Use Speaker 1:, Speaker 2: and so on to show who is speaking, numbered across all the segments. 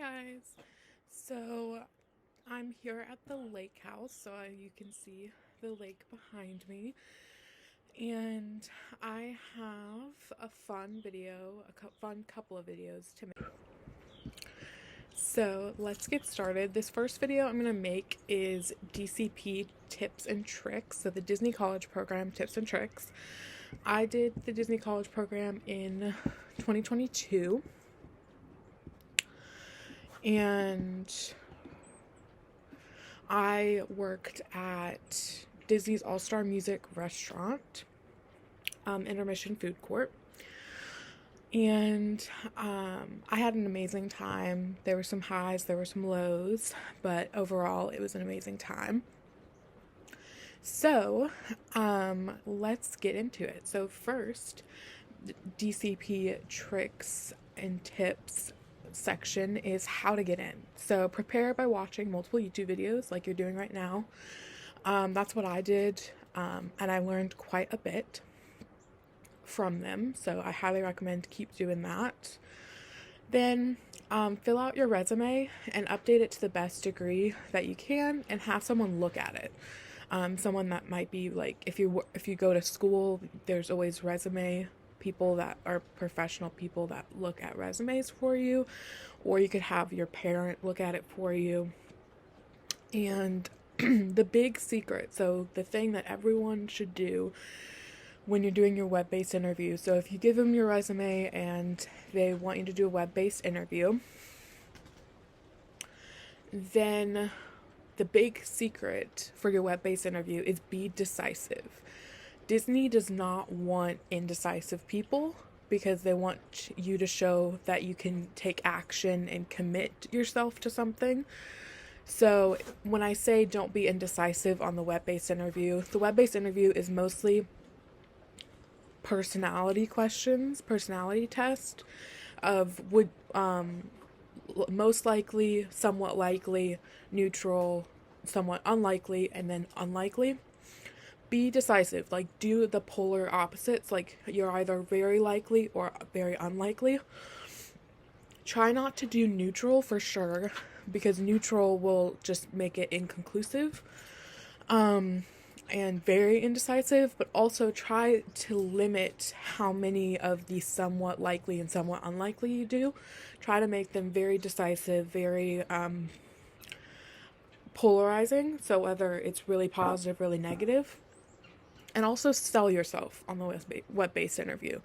Speaker 1: Guys, so I'm here at the lake house, so you can see the lake behind me, and I have a fun video, fun couple of videos to make. So let's get started. This first video I'm going to make is DCP tips and tricks, so the Disney College Program tips and tricks. I did the Disney College Program in 2022. And I worked at Disney's All-Star Music Restaurant, Intermission Food Court. And I had an amazing time. There were some highs, there were some lows, but overall it was an amazing time. So let's get into it. So first, DCP tricks and tips section is how to get in. So prepare by watching multiple YouTube videos like you're doing right now. That's what I did, and I learned quite a bit from them, so I highly recommend keep doing that. Then fill out your resume and update it to the best degree that you can, and have someone look at it. Someone that might be like, if you go to school, there's always resume people that are professional people that look at resumes for you, or you could have your parent look at it for you. And the big secret, so the thing that everyone should do when you're doing your web-based interview, so if you give them your resume and they want you to do a web-based interview, then the big secret for your web-based interview is be decisive. Disney does not want indecisive people because they want you to show that you can take action and commit yourself to something. So when I say don't be indecisive on the web-based interview, the web-based interview is mostly personality questions, personality test of most likely, somewhat likely, neutral, somewhat unlikely, and then unlikely. Be decisive, like do the polar opposites, like you're either very likely or very unlikely. Try not to do neutral for sure, because neutral will just make it inconclusive and very indecisive, but also try to limit how many of the somewhat likely and somewhat unlikely you do. Try to make them very decisive, very polarizing, so whether it's really positive, really negative. And also sell yourself on the web-based interview,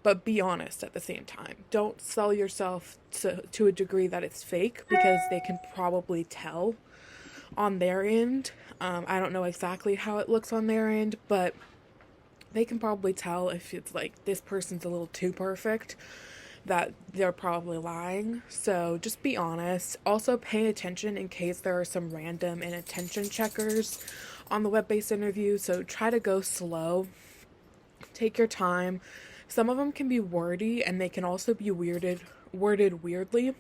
Speaker 1: but be honest at the same time. Don't sell yourself to a degree that it's fake, because they can probably tell on their end. I don't know exactly how it looks on their end, but they can probably tell if it's like this person's a little too perfect, that they're probably lying. So just be honest. Also pay attention in case there are some random inattention checkers on the web-based interview, so try to go slow. Take your time. Some of them can be wordy, and they can also be worded weirdly,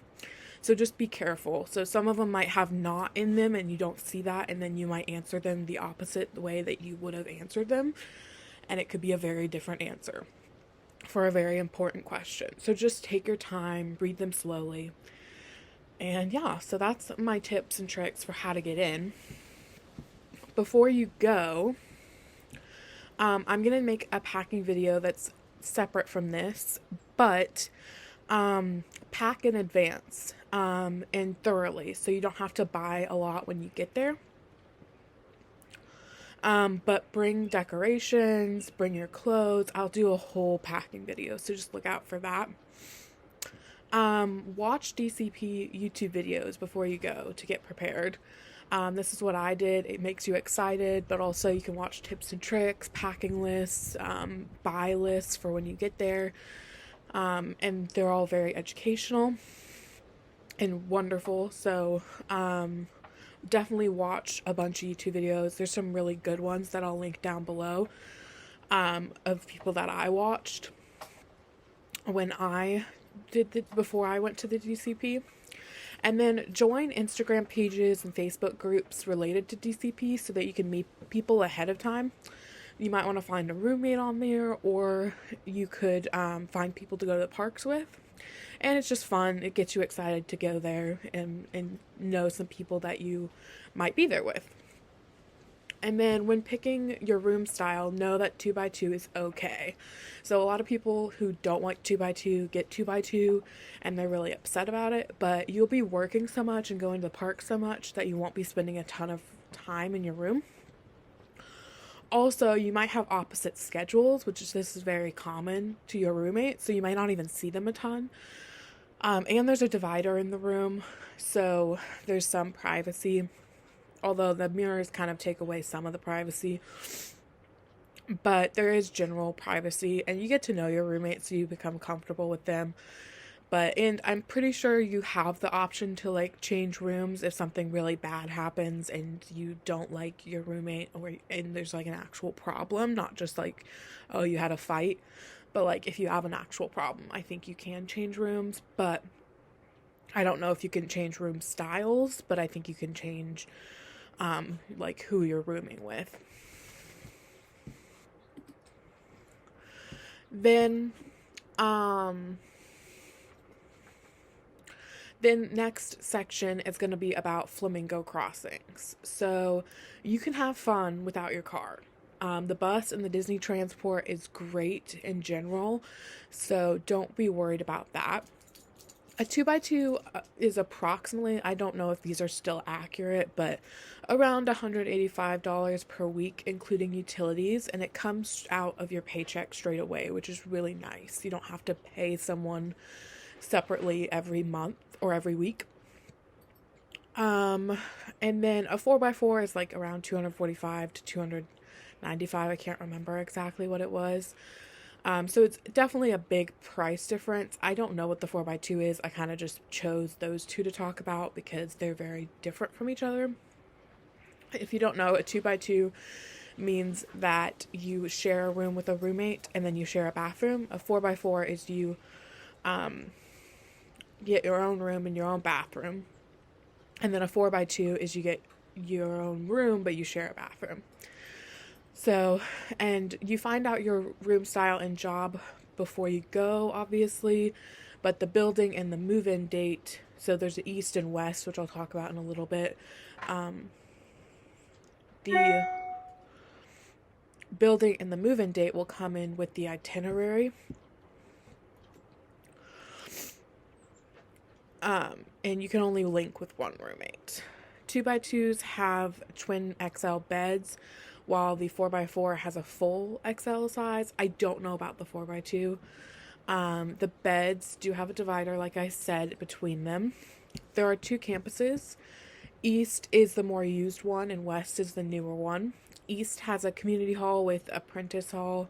Speaker 1: so just be careful. So some of them might have not in them and you don't see that, and then you might answer them the opposite way that you would have answered them, and it could be a very different answer for a very important question. So just take your time, read them slowly. And yeah, so that's my tips and tricks for how to get in. Before you go, I'm going to make a packing video that's separate from this, but pack in advance and thoroughly, so you don't have to buy a lot when you get there. But bring decorations, bring your clothes. I'll do a whole packing video, so just look out for that. Watch DCP YouTube videos before you go to get prepared. This is what I did. It makes you excited, but also you can watch tips and tricks, packing lists, buy lists for when you get there. And they're all very educational and wonderful. So definitely watch a bunch of YouTube videos. There's some really good ones that I'll link down below of people that I watched when I did before I went to the DCP. And then join Instagram pages and Facebook groups related to DCP so that you can meet people ahead of time. You might want to find a roommate on there, or you could find people to go to the parks with. And it's just fun. It gets you excited to go there and know some people that you might be there with. And then when picking your room style, know that 2x2 is okay. So a lot of people who don't like 2x2 get 2x2 and they're really upset about it, but you'll be working so much and going to the park so much that you won't be spending a ton of time in your room. Also, you might have opposite schedules, this is very common to your roommate, so you might not even see them a ton. And there's a divider in the room, so there's some privacy, although the mirrors kind of take away some of the privacy. But there is general privacy, and you get to know your roommate, so you become comfortable with them. And I'm pretty sure you have the option to like change rooms if something really bad happens and you don't like your roommate, and there's like an actual problem, not just like, oh, you had a fight, but like if you have an actual problem, I think you can change rooms. But I don't know if you can change room styles, but I think you can change like who you're rooming with. Then next section is going to be about flamingo crossings. So you can have fun without your car. The bus and the Disney transport is great in general, so don't be worried about that. A 2x2 is approximately, I don't know if these are still accurate, but around $185 per week, including utilities, and it comes out of your paycheck straight away, which is really nice. You don't have to pay someone separately every month or every week. And then a 4x4 is like around $245 to $295. I can't remember exactly what it was. So it's definitely a big price difference. I don't know what the 4x2 is. I kind of just chose those two to talk about because they're very different from each other. If you don't know, a 2x2 means that you share a room with a roommate and then you share a bathroom. A 4x4 is you get your own room and your own bathroom. And then a 4x2 is you get your own room, but you share a bathroom. So, and you find out your room style and job before you go, obviously, but the building and the move-in date, so there's the east and west, which I'll talk about in a little bit. The building and the move-in date will come in with the itinerary. And you can only link with one roommate. 2x2s have twin XL beds, while the 4x4 has a full XL size. I don't know about the 4x2. The beds do have a divider, like I said, between them. There are two campuses. East is the more used one, and West is the newer one. East has a community hall with Apprentice Hall,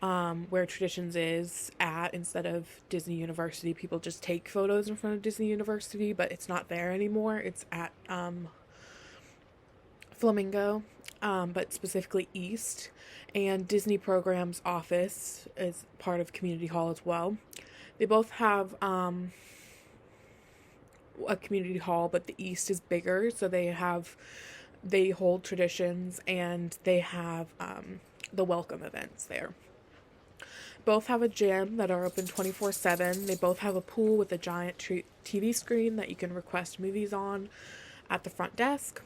Speaker 1: where Traditions is at. Instead of Disney University, people just take photos in front of Disney University, but it's not there anymore. It's at Flamingo, but specifically East. And Disney Programs office is part of Community Hall as well. They both have a community hall, but the East is bigger, so they hold Traditions, and they have the welcome events there. Both have a gym that are open 24/7. They both have a pool with a giant TV screen that you can request movies on at the front desk.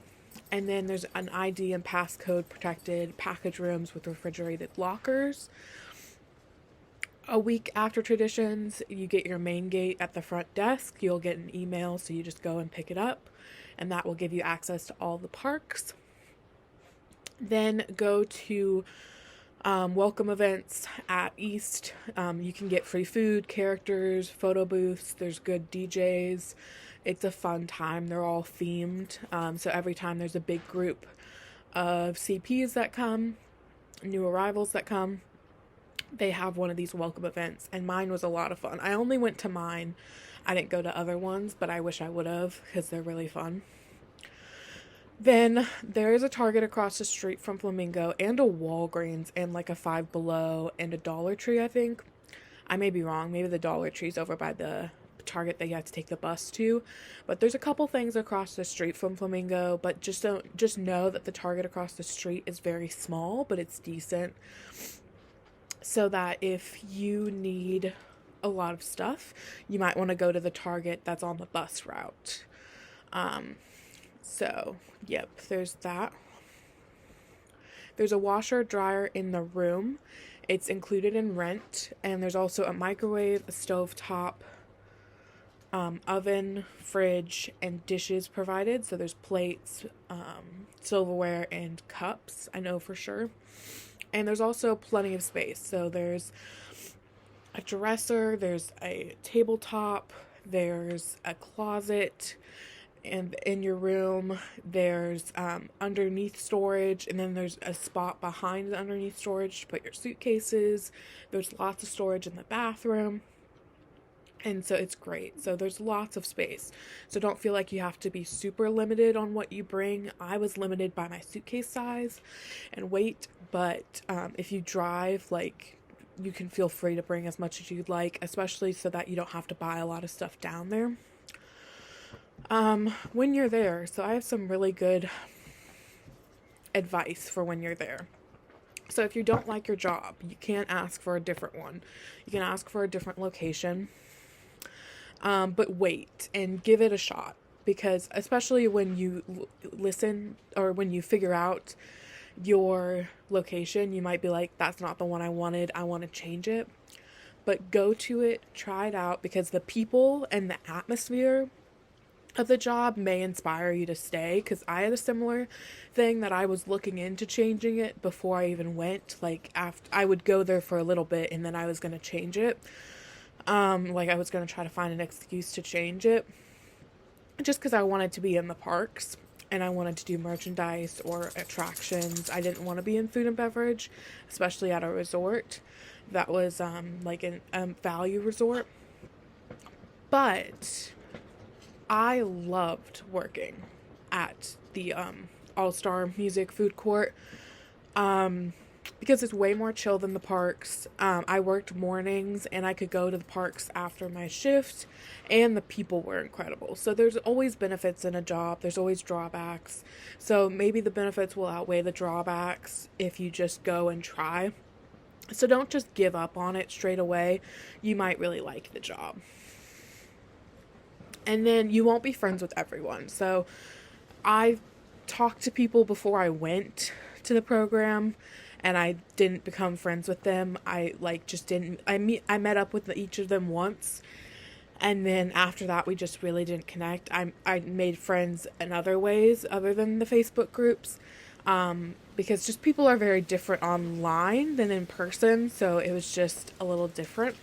Speaker 1: And then there's an ID and passcode protected package rooms with refrigerated lockers. A week after Traditions, you get your main gate at the front desk. You'll get an email, so you just go and pick it up, and that will give you access to all the parks. Then go to welcome events at East. You can get free food, characters, photo booths. There's good DJs. It's a fun time. They're all themed. So every time there's a big group of CPs that come, new arrivals that come, they have one of these welcome events. And mine was a lot of fun. I only went to mine. I didn't go to other ones, but I wish I would have because they're really fun. Then there is a Target across the street from Flamingo and a Walgreens and like a Five Below and a Dollar Tree, I think. I may be wrong. Maybe the Dollar Tree's over by the Target that you have to take the bus to. But there's a couple things across the street from Flamingo, but just know that the Target across the street is very small, but it's decent. So that if you need a lot of stuff, you might want to go to the Target that's on the bus route. So, yep, there's that. There's a washer dryer in the room. It's included in rent, and there's also a microwave, a stovetop, oven, fridge, and dishes provided. So there's plates, silverware, and cups, I know for sure. And there's also plenty of space. So there's a dresser, there's a tabletop, there's a closet, and in your room there's underneath storage, and then there's a spot behind the underneath storage to put your suitcases. There's lots of storage in the bathroom. And so it's great. So there's lots of space. So don't feel like you have to be super limited on what you bring. I was limited by my suitcase size and weight, but if you drive, like, you can feel free to bring as much as you'd like, especially so that you don't have to buy a lot of stuff down there. When you're there, so I have some really good advice for when you're there. So if you don't like your job, you can't ask for a different one. You can ask for a different location. But wait and give it a shot, because especially when you listen or when you figure out your location, you might be like, that's not the one I wanted. I want to change it. But go to it, try it out, because the people and the atmosphere of the job may inspire you to stay. Because I had a similar thing that I was looking into changing it before I even went. Like, after I would go there for a little bit and then I was going to change it. Like, I was going to try to find an excuse to change it, just because I wanted to be in the parks and I wanted to do merchandise or attractions. I didn't want to be in food and beverage, especially at a resort that was like a value resort. But I loved working at the All-Star Music Food Court. Because it's way more chill than the parks. I worked mornings and I could go to the parks after my shift, and the people were incredible. So there's always benefits in a job. There's always drawbacks. So maybe the benefits will outweigh the drawbacks if you just go and try. So don't just give up on it straight away. You might really like the job. And then you won't be friends with everyone. So I talked to people before I went to the program, and I didn't become friends with them. I met up with each of them once, and then after that we just really didn't connect. I made friends in other ways other than the Facebook groups, because just people are very different online than in person, so it was just a little different.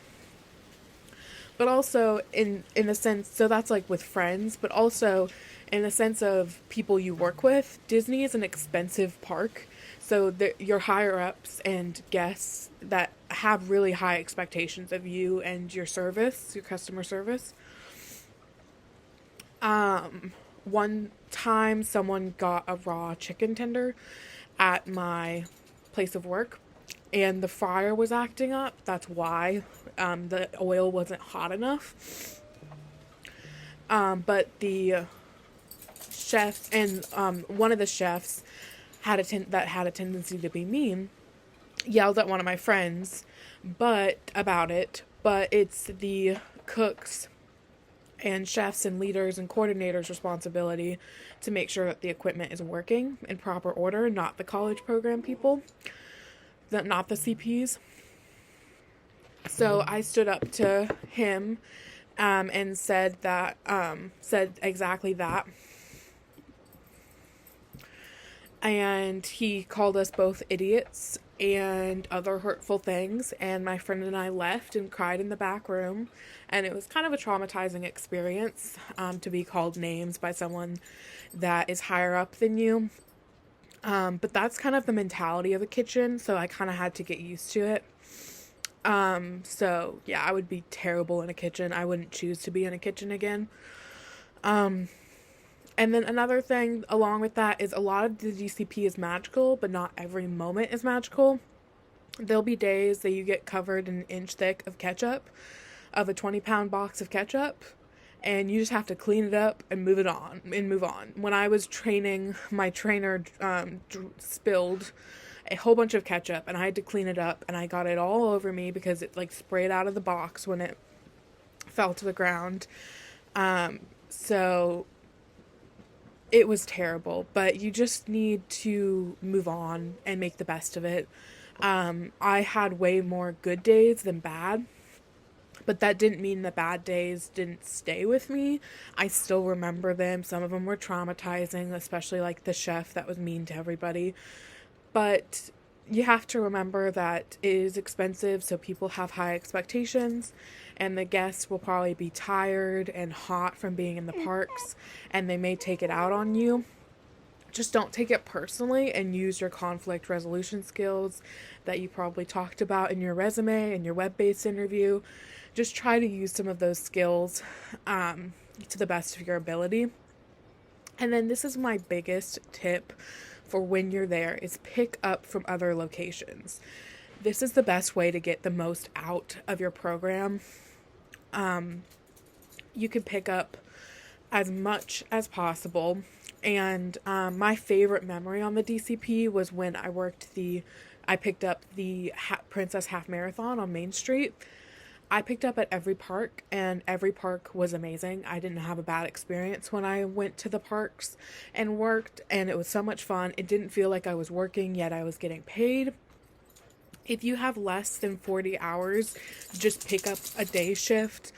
Speaker 1: But also in a sense, so that's like with friends, but also in the sense of people you work with. Disney is an expensive park. So your higher-ups and guests that have really high expectations of you and your service, your customer service. One time someone got a raw chicken tender at my place of work, and the fryer was acting up. That's why the oil wasn't hot enough. But the chef and one of the chefs had a tendency to be mean, yelled at one of my friends about it, but it's the cooks and chefs and leaders and coordinators' responsibility to make sure that the equipment is working in proper order, not the college program people, not the CPs. So I stood up to him and said exactly that. And he called us both idiots and other hurtful things, and my friend and I left and cried in the back room, and it was kind of a traumatizing experience to be called names by someone that is higher up than you. But that's kind of the mentality of a kitchen, so I kind of had to get used to it. So yeah, I would be terrible in a kitchen. I wouldn't choose to be in a kitchen again. And then another thing along with that is a lot of the DCP is magical, but not every moment is magical. There'll be days that you get covered an inch thick of ketchup, of a 20-pound box of ketchup, and you just have to clean it up and move on. When I was training, my trainer spilled a whole bunch of ketchup, and I had to clean it up, and I got it all over me because it like sprayed out of the box when it fell to the ground. So it was terrible, but you just need to move on and make the best of it. I had way more good days than bad, but that didn't mean the bad days didn't stay with me. I still remember them. Some of them were traumatizing, especially like the chef that was mean to everybody. But you have to remember that it is expensive, so people have high expectations, and the guests will probably be tired and hot from being in the parks, and they may take it out on you. Just don't take it personally and use your conflict resolution skills that you probably talked about in your resume and your web-based interview. Just try to use some of those skills to the best of your ability. And then this is my biggest tip for when you're there is pick up from other locations. This is the best way to get the most out of your program. You can pick up as much as possible. And my favorite memory on the DCP was when I picked up the Princess Half Marathon on Main Street. I picked up at every park, and every park was amazing. I didn't have a bad experience when I went to the parks and worked, and it was so much fun. It didn't feel like I was working, yet I was getting paid. If you have less than 40 hours, just pick up a day shift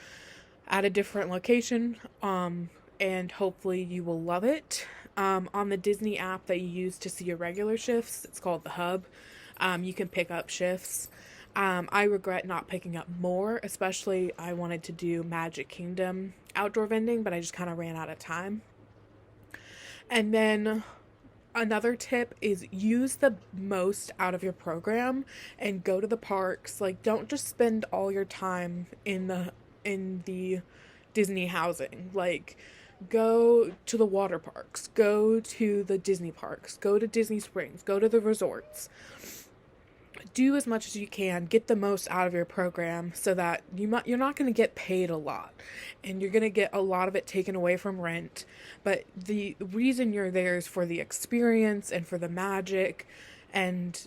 Speaker 1: at a different location, and hopefully you will love it. On the Disney app that you use to see your regular shifts, it's called the Hub, you can pick up shifts. I regret not picking up more, especially I wanted to do Magic Kingdom outdoor vending, but I just kind of ran out of time. And then another tip is use the most out of your program and go to the parks. Like, don't just spend all your time in the Disney housing. Like, go to the water parks, go to the Disney parks, go to Disney Springs, go to the resorts. Do as much as you can, get the most out of your program so that you're not going to get paid a lot, and you're going to get a lot of it taken away from rent. But the reason you're there is for the experience and for the magic, and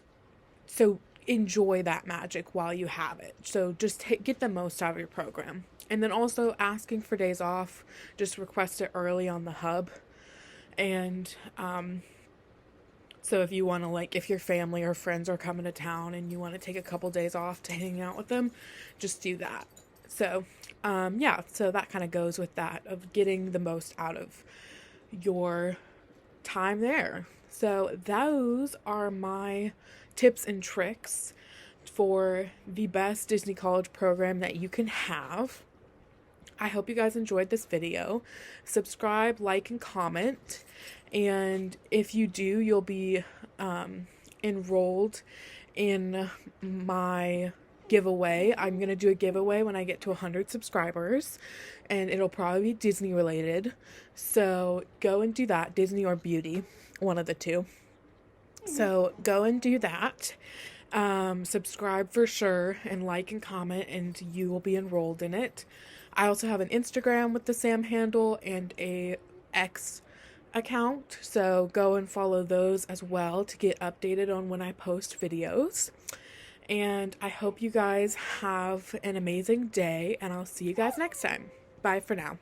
Speaker 1: so enjoy that magic while you have it. So just get the most out of your program. And then also asking for days off, just request it early on the Hub. And so if you want to, like, if your family or friends are coming to town and you want to take a couple days off to hang out with them, just do that. So, so that kind of goes with that of getting the most out of your time there. So those are my tips and tricks for the best Disney College program that you can have. I hope you guys enjoyed this video. Subscribe, like, and comment. And if you do, you'll be enrolled in my giveaway. I'm going to do a giveaway when I get to 100 subscribers, and it'll probably be Disney related. So go and do that, Disney or beauty, one of the two. So go and do that. Subscribe for sure, and like and comment, and you will be enrolled in it. I also have an Instagram with the Sam handle and a X account, so go and follow those as well to get updated on when I post videos. And I hope you guys have an amazing day, and I'll see you guys next time. Bye for now.